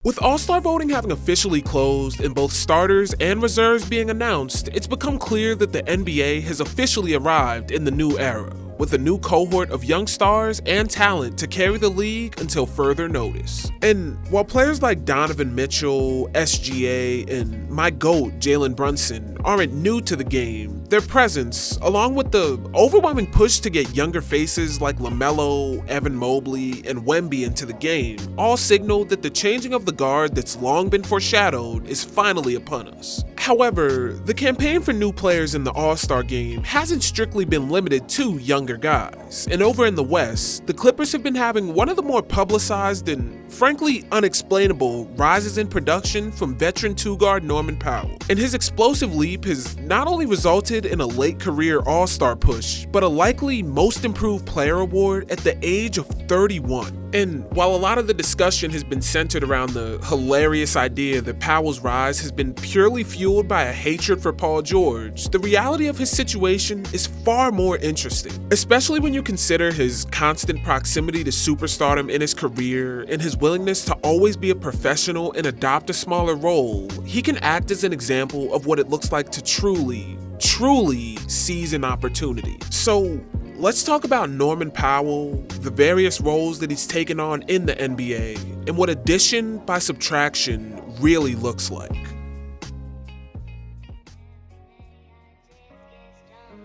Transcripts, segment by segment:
With All-Star voting having officially closed and both starters and reserves being announced, it's become clear that the NBA has officially arrived in the new era, with a new cohort of young stars and talent to carry the league until further notice. And while players like Donovan Mitchell, SGA, and my GOAT, Jalen Brunson, aren't new to the game, their presence, along with the overwhelming push to get younger faces like LaMelo, Evan Mobley, and Wemby into the game, all signal that the changing of the guard that's long been foreshadowed is finally upon us. However, the campaign for new players in the All-Star game hasn't strictly been limited to younger guys, and over in the West, the Clippers have been having one of the more publicized and frankly unexplainable rises in production from veteran two-guard Norman Powell. And his explosive leap has not only resulted in a late career All-Star push, but a likely Most Improved Player award at the age of 31. And while a lot of the discussion has been centered around the hilarious idea that Powell's rise has been purely fueled by a hatred for Paul George, the reality of his situation is far more interesting, especially when you consider his constant proximity to superstardom in his career and his willingness to always be a professional and adopt a smaller role. He can act as an example of what it looks like to truly seize an opportunity. So let's talk about Norman Powell, the various roles that he's taken on in the NBA, and what addition by subtraction really looks like.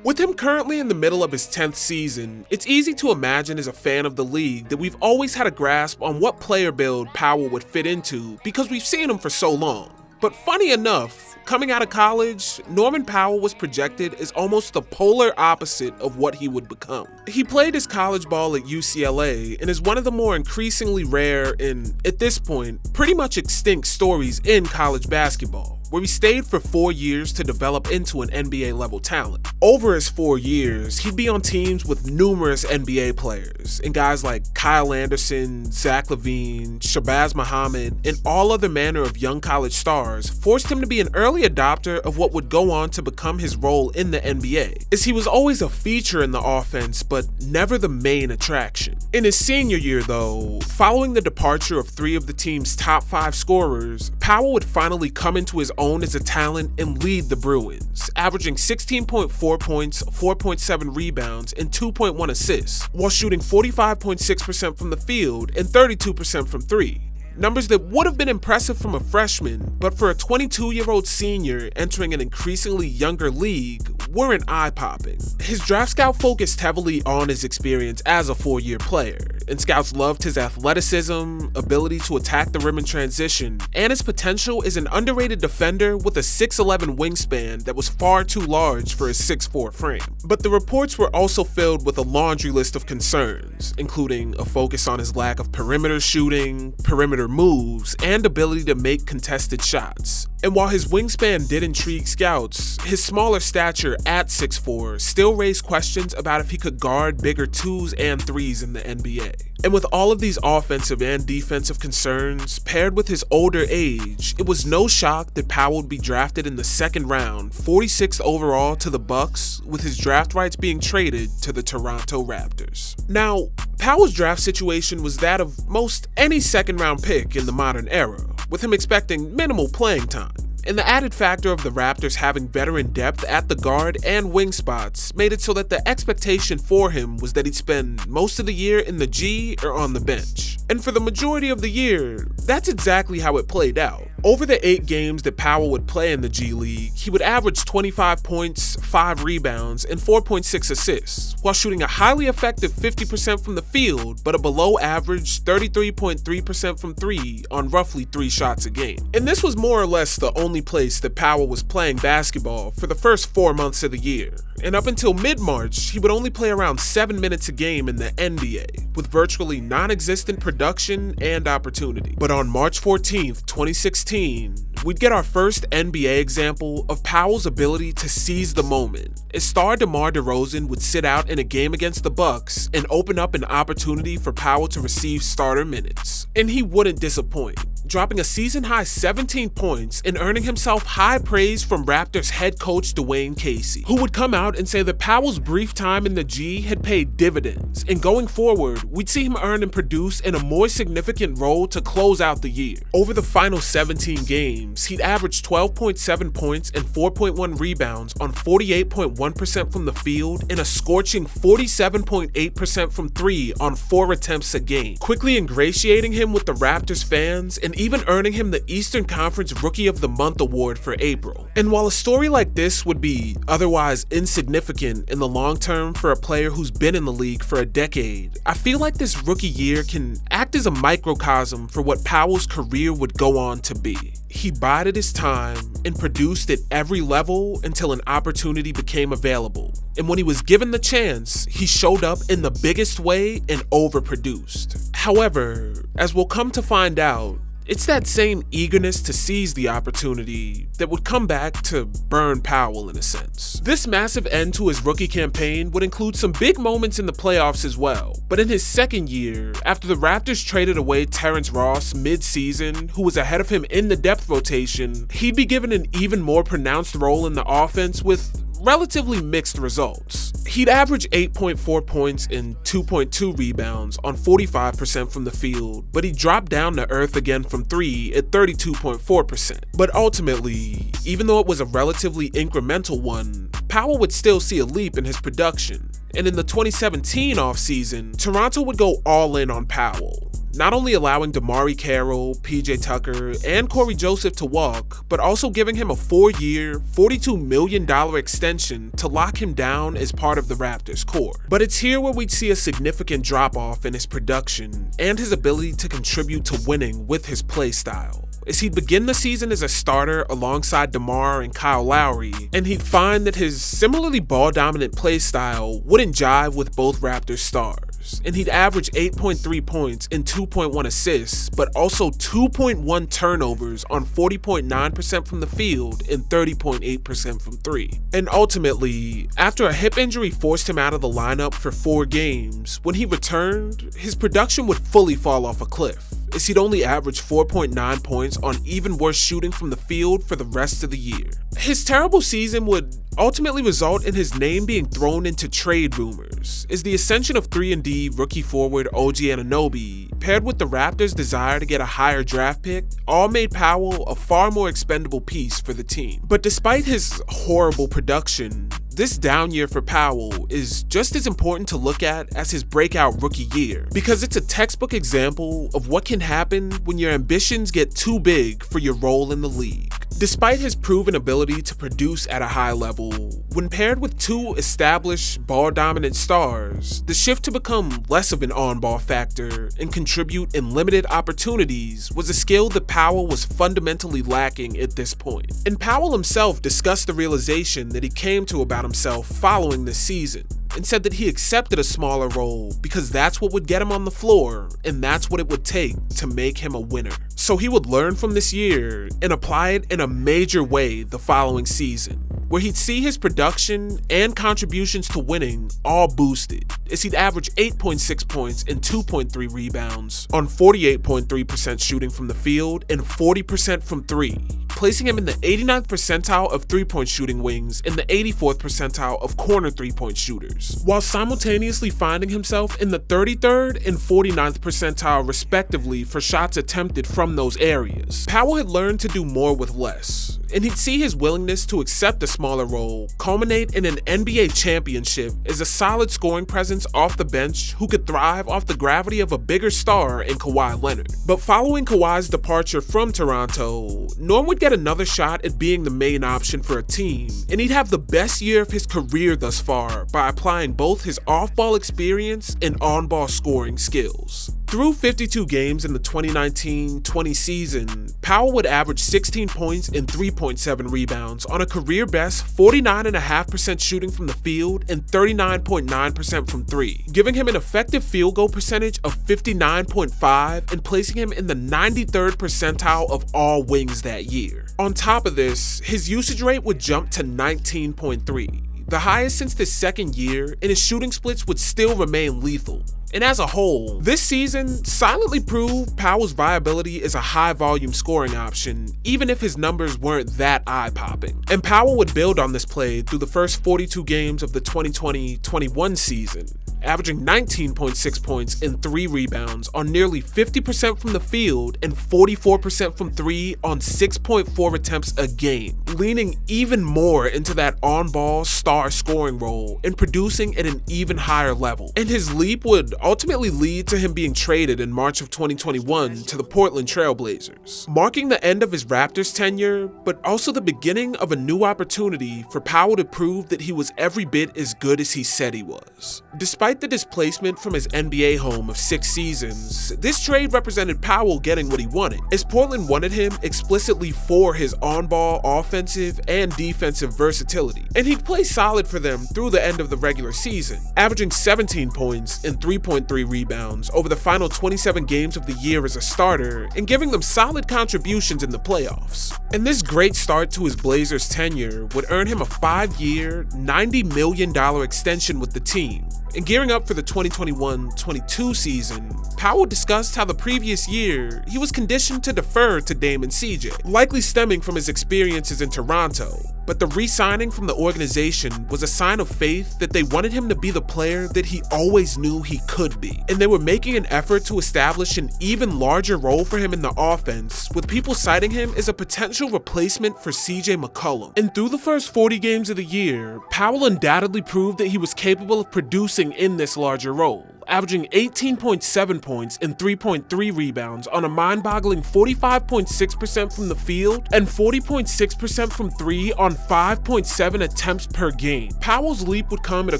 With him currently in the middle of his 10th season, it's easy to imagine as a fan of the league that we've always had a grasp on what player build Powell would fit into because we've seen him for so long. But funny enough, coming out of college, Norman Powell was projected as almost the polar opposite of what he would become. He played his college ball at UCLA and is one of the more increasingly rare and, at this point, pretty much extinct stories in college basketball, where he stayed for 4 years to develop into an NBA-level talent. Over his 4 years, he'd be on teams with numerous NBA players, and guys like Kyle Anderson, Zach LaVine, Shabazz Muhammad, and all other manner of young college stars forced him to be an early adopter of what would go on to become his role in the NBA, as he was always a feature in the offense, but never the main attraction. In his senior year, though, following the departure of 3 of the team's top 5 scorers, Powell would finally come into his own as a talent and lead the Bruins, averaging 16.4 points, 4.7 rebounds, and 2.1 assists, while shooting 45.6% from the field and 32% from 3. Numbers that would have been impressive from a freshman, but for a 22-year-old senior entering an increasingly younger league, weren't eye-popping. His draft scout focused heavily on his experience as a 4-year player, and scouts loved his athleticism, ability to attack the rim in transition, and his potential as an underrated defender with a 6'11 wingspan that was far too large for his 6'4 frame. But the reports were also filled with a laundry list of concerns, including a focus on his lack of perimeter shooting, perimeter moves, and ability to make contested shots. And while his wingspan did intrigue scouts, his smaller stature at 6'4 still raised questions about if he could guard bigger 2s and 3s in the NBA. And with all of these offensive and defensive concerns, paired with his older age, it was no shock that Powell would be drafted in the 2nd round, 46th overall to the Bucks, with his draft rights being traded to the Toronto Raptors. Now, Powell's draft situation was that of most any 2nd round pick in the modern era, with him expecting minimal playing time. And the added factor of the Raptors having veteran depth at the guard and wing spots made it so that the expectation for him was that he'd spend most of the year in the G or on the bench. And for the majority of the year, that's exactly how it played out. Over the 8 games that Powell would play in the G League, he would average 25 points, 5 rebounds, and 4.6 assists, while shooting a highly effective 50% from the field, but a below average 33.3% from 3 on roughly 3 shots a game. And this was more or less the only place that Powell was playing basketball for the first 4 months of the year. And up until mid-March, he would only play around 7 minutes a game in the NBA, with virtually non-existent production and opportunity. But on March 14th, 2016, we'd get our first NBA example of Powell's ability to seize the moment, star DeMar DeRozan would sit out in a game against the Bucks and open up an opportunity for Powell to receive starter minutes. And he wouldn't disappoint, dropping a season-high 17 points and earning himself high praise from Raptors head coach Dwayne Casey, who would come out and say that Powell's brief time in the G had paid dividends, and going forward, we'd see him earn and produce in a more significant role to close out the year. Over the final 17 games, he'd averaged 12.7 points and 4.1 rebounds on 48.1% from the field and a scorching 47.8% from 3 on 4 attempts a game, quickly ingratiating him with the Raptors fans and even earning him the Eastern Conference Rookie of the Month award for April. And while a story like this would be otherwise insignificant in the long term for a player who's been in the league for a decade, I feel like this rookie year can act as a microcosm for what Powell's career would go on to be. He bided his time and produced at every level until an opportunity became available. And when he was given the chance, he showed up in the biggest way and overproduced. However, as we'll come to find out, it's that same eagerness to seize the opportunity that would come back to burn Powell in a sense. This massive end to his rookie campaign would include some big moments in the playoffs as well, but in his second year, after the Raptors traded away Terrence Ross mid-season, who was ahead of him in the depth rotation, he'd be given an even more pronounced role in the offense with relatively mixed results. He'd average 8.4 points and 2.2 rebounds on 45% from the field, but he dropped down to earth again from 3 at 32.4%. But ultimately, even though it was a relatively incremental one, Powell would still see a leap in his production. And in the 2017 offseason, Toronto would go all in on Powell, not only allowing DeMarre Carroll, PJ Tucker, and Corey Joseph to walk, but also giving him a 4-year, $42 million extension to lock him down as part of the Raptors core. But it's here where we'd see a significant drop-off in his production and his ability to contribute to winning with his play style, as he'd begin the season as a starter alongside DeMar and Kyle Lowry, and he'd find that his similarly ball-dominant play style wouldn't jive with both Raptors stars. And he'd average 8.3 points and 2.1 assists, but also 2.1 turnovers on 40.9% from the field and 30.8% from 3. And ultimately, after a hip injury forced him out of the lineup for 4 games, when he returned, his production would fully fall off a cliff, as he'd only average 4.9 points on even worse shooting from the field for the rest of the year. His terrible season would ultimately result in his name being thrown into trade rumors, as the ascension of 3-and-D rookie forward OG Anunoby, paired with the Raptors' desire to get a higher draft pick, all made Powell a far more expendable piece for the team. But despite his horrible production, this down year for Powell is just as important to look at as his breakout rookie year, because it's a textbook example of what can happen when your ambitions get too big for your role in the league. Despite his proven ability to produce at a high level, when paired with 2 established ball-dominant stars, the shift to become less of an on-ball factor and contribute in limited opportunities was a skill that Powell was fundamentally lacking at this point. And Powell himself discussed the realization that he came to about himself following this season, and said that he accepted a smaller role because that's what would get him on the floor, and that's what it would take to make him a winner. So he would learn from this year and apply it in a major way the following season, where he'd see his production and contributions to winning all boosted, as he'd average 8.6 points and 2.3 rebounds on 48.3% shooting from the field and 40% from 3, placing him in the 89th percentile of 3-point shooting wings and the 84th percentile of corner 3-point shooters, while simultaneously finding himself in the 33rd and 49th percentile respectively for shots attempted from those areas. Powell had learned to do more with less, and he'd see his willingness to accept a smaller role culminate in an NBA championship as a solid scoring presence off the bench who could thrive off the gravity of a bigger star in Kawhi Leonard. But following Kawhi's departure from Toronto, Norm would get another shot at being the main option for a team, and he'd have the best year of his career thus far by applying both his off-ball experience and on-ball scoring skills. Through 52 games in the 2019-20 season, Powell would average 16 points and 3.7 rebounds on a career-best 49.5% shooting from the field and 39.9% from 3, giving him an effective field goal percentage of 59.5 and placing him in the 93rd percentile of all wings that year. On top of this, his usage rate would jump to 19.3. the highest since his second year, and his shooting splits would still remain lethal. And as a whole, this season silently proved Powell's viability as a high-volume scoring option, even if his numbers weren't that eye-popping. And Powell would build on this play through the first 42 games of the 2020-21 season, averaging 19.6 points and 3 rebounds on nearly 50% from the field and 44% from 3 on 6.4 attempts a game, leaning even more into that on-ball star scoring role and producing at an even higher level. And his leap would ultimately lead to him being traded in March of 2021 to the Portland Trail Blazers, marking the end of his Raptors tenure, but also the beginning of a new opportunity for Powell to prove that he was every bit as good as he said he was. Despite the displacement from his NBA home of 6 seasons, this trade represented Powell getting what he wanted, as Portland wanted him explicitly for his on-ball offensive and defensive versatility, and he'd play solid for them through the end of the regular season, averaging 17 points and 3.3 rebounds over the final 27 games of the year as a starter and giving them solid contributions in the playoffs. And this great start to his Blazers tenure would earn him a 5-year, $90 million extension with the team. And gearing up for the 2021-22 season, Powell discussed how the previous year he was conditioned to defer to Dame and CJ, likely stemming from his experiences in Toronto. But the re-signing from the organization was a sign of faith that they wanted him to be the player that he always knew he could be. And they were making an effort to establish an even larger role for him in the offense, with people citing him as a potential replacement for CJ McCollum. And through the first 40 games of the year, Powell undoubtedly proved that he was capable of producing in this larger role, averaging 18.7 points and 3.3 rebounds on a mind-boggling 45.6% from the field and 40.6% from 3 on 5.7 attempts per game. Powell's leap would come at a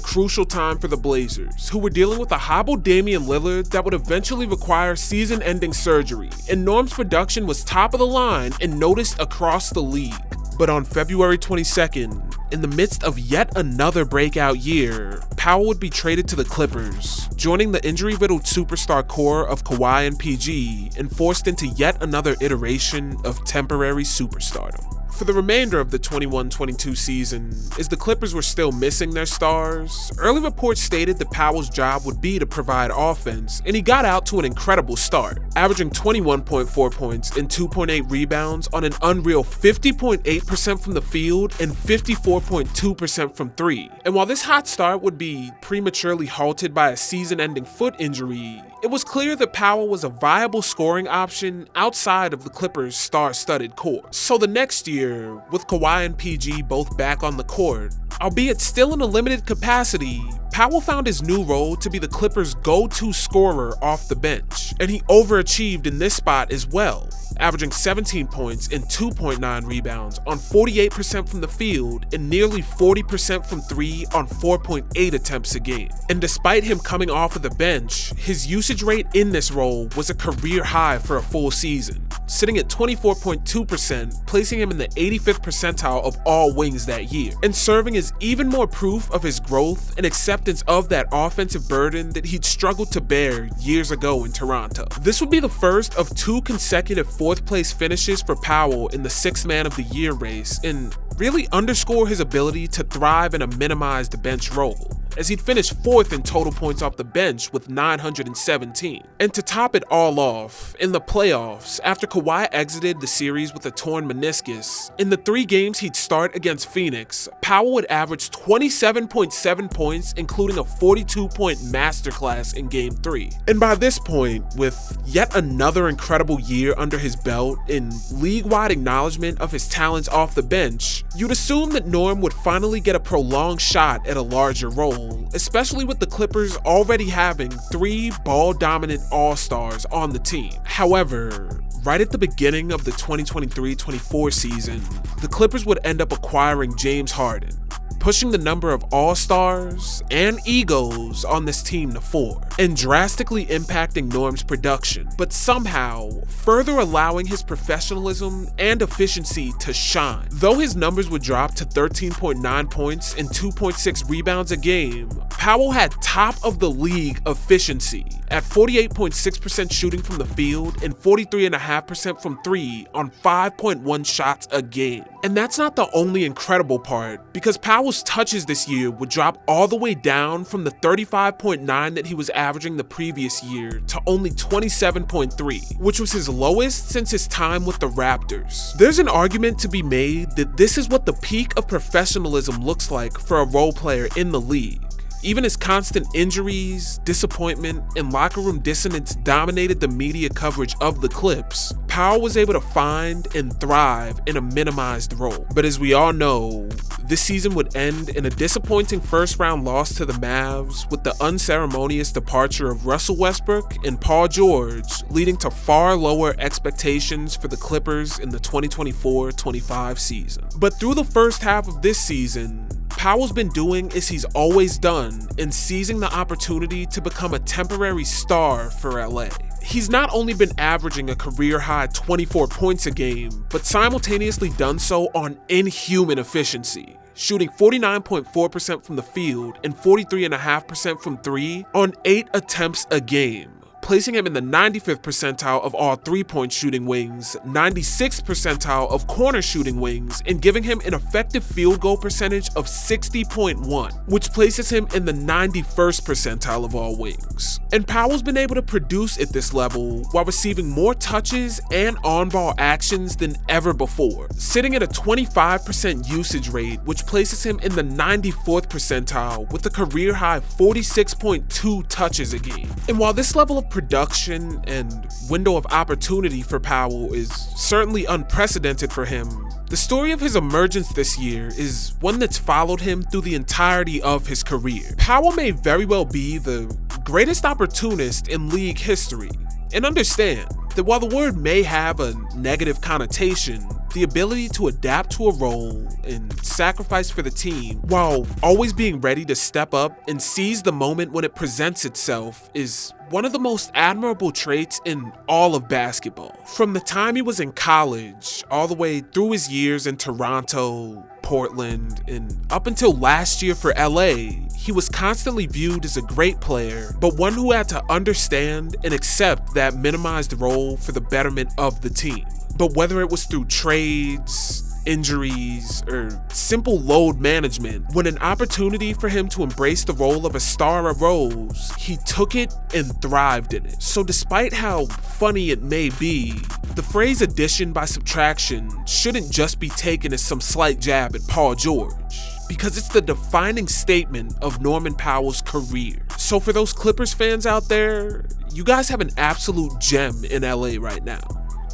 crucial time for the Blazers, who were dealing with a hobbled Damian Lillard that would eventually require season-ending surgery, and Norm's production was top of the line and noticed across the league. But on February 22nd, in the midst of yet another breakout year, Powell would be traded to the Clippers, joining the injury-riddled superstar core of Kawhi and PG, and forced into yet another iteration of temporary superstardom. For the remainder of the 21-22 season, as the Clippers were still missing their stars, early reports stated that Powell's job would be to provide offense, and he got out to an incredible start, averaging 21.4 points and 2.8 rebounds on an unreal 50.8% from the field and 54.2% from 3. And while this hot start would be prematurely halted by a season-ending foot injury, it was clear that Powell was a viable scoring option outside of the Clippers' star-studded core. So the next year, with Kawhi and PG both back on the court, albeit still in a limited capacity, Powell found his new role to be the Clippers' go-to scorer off the bench, and he overachieved in this spot as well, averaging 17 points and 2.9 rebounds on 48% from the field and nearly 40% from 3 on 4.8 attempts a game. And despite him coming off of the bench, his usage rate in this role was a career high for a full season, sitting at 24.2%, placing him in the 85th percentile of all wings that year, and serving as even more proof of his growth and acceptance of that offensive burden that he'd struggled to bear years ago in Toronto. This would be the first of 2 consecutive 4th place finishes for Powell in the 6th Man of the Year race, and really underscore his ability to thrive in a minimized bench role, as he'd finished 4th in total points off the bench with 917. And to top it all off, in the playoffs, after Kawhi exited the series with a torn meniscus, in the 3 games he'd start against Phoenix, Powell would average 27.7 points, including a 42-point masterclass in Game 3. And by this point, with yet another incredible year under his belt and league-wide acknowledgement of his talents off the bench, you'd assume that Norm would finally get a prolonged shot at a larger role, especially with the Clippers already having 3 ball-dominant all-stars on the team. However, right at the beginning of the 2023-24 season, the Clippers would end up acquiring James Harden, pushing the number of all-stars and egos on this team to 4, and drastically impacting Norm's production, but somehow further allowing his professionalism and efficiency to shine. Though his numbers would drop to 13.9 points and 2.6 rebounds a game, Powell had top-of-the-league efficiency at 48.6% shooting from the field and 43.5% from 3 on 5.1 shots a game. And that's not the only incredible part, because Powell's Powell's touches this year would drop all the way down from the 35.9 that he was averaging the previous year to only 27.3, which was his lowest since his time with the Raptors. There's an argument to be made that this is what the peak of professionalism looks like for a role player in the league. Even as constant injuries, disappointment, and locker room dissonance dominated the media coverage of the Clips, Powell was able to find and thrive in a minimized role. But as we all know, this season would end in a disappointing first-round loss to the Mavs, with the unceremonious departure of Russell Westbrook and Paul George, leading to far lower expectations for the Clippers in the 2024-25 season. But through the first half of this season, Powell's been doing as he's always done and seizing the opportunity to become a temporary star for LA. He's not only been averaging a career-high 24 points a game, but simultaneously done so on inhuman efficiency, shooting 49.4% from the field and 43.5% from three on 8 attempts a game, placing him in the 95th percentile of all three-point shooting wings, 96th percentile of corner shooting wings, and giving him an effective field goal percentage of 60.1, which places him in the 91st percentile of all wings. And Powell's been able to produce at this level while receiving more touches and on-ball actions than ever before, sitting at a 25% usage rate, which places him in the 94th percentile with a career-high 46.2 touches a game. And while this level of production and window of opportunity for Powell is certainly unprecedented for him, the story of his emergence this year is one that's followed him through the entirety of his career. Powell may very well be the greatest opportunist in league history. And understand that while the word may have a negative connotation, the ability to adapt to a role and sacrifice for the team while always being ready to step up and seize the moment when it presents itself is one of the most admirable traits in all of basketball. From the time he was in college, all the way through his years in Toronto, Portland, and up until last year for LA, he was constantly viewed as a great player, but one who had to understand and accept that minimized role for the betterment of the team. But whether it was through trades, injuries, or simple load management, when an opportunity for him to embrace the role of a star arose, he took it and thrived in it. So despite how funny it may be, the phrase addition by subtraction shouldn't just be taken as some slight jab at Paul George, because it's the defining statement of Norman Powell's career. So for those Clippers fans out there, you guys have an absolute gem in LA right now.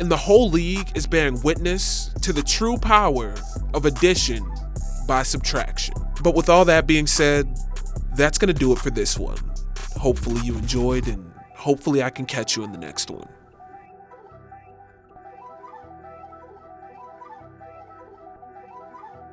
And the whole league is bearing witness to the true power of addition by subtraction. But with all that being said, that's going to do it for this one. Hopefully you enjoyed, and hopefully I can catch you in the next one.